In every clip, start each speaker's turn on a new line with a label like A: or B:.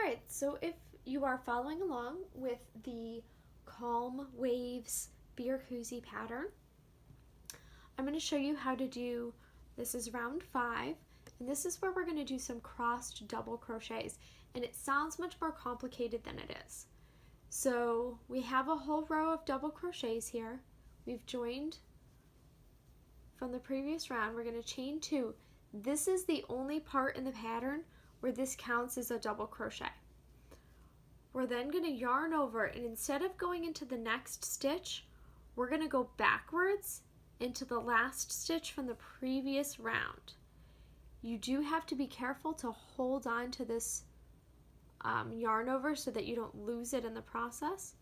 A: Alright, so if you are following along with the Calm Waves Beer Koozie pattern, I'm going to show you how to do, this is round 5, and this is where we're going to do some crossed double crochets, and it sounds much more complicated than it is. So we have a whole row of double crochets here. We've joined from the previous round. We're going to chain 2. This is the only part in the pattern where this counts as a double crochet. We're then going to yarn over, and instead of going into the next stitch, we're going to go backwards into the last stitch from the previous round. You do have to be careful to hold on to this yarn over so that you don't lose it in the process.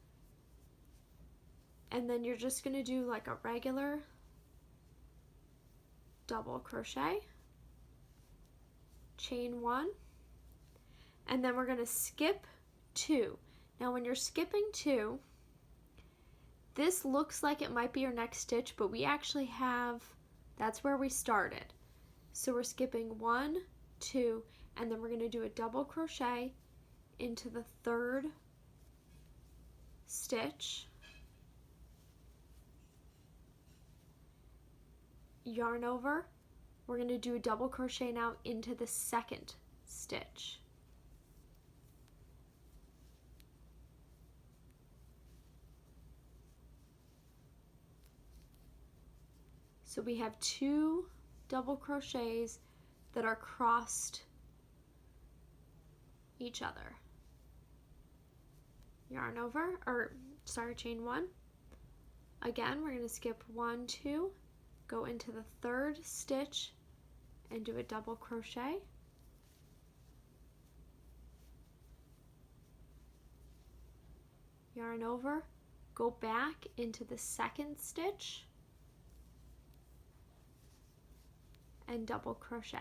A: And then you're just going to do like a regular double crochet, chain 1, and then we're going to skip 2. Now when you're skipping 2, this looks like it might be your next stitch, but we actually have, that's where we started. So we're skipping 1, 2, and then we're going to do a double crochet into the 3rd stitch, yarn over, we're going to do a double crochet now into the 2nd stitch. So we have 2 double crochets that are crossed each other. Yarn over, chain 1. Again, we're going to skip 1, 2, go into the 3rd stitch and do a double crochet. Yarn over, go back into the 2nd stitch and double crochet.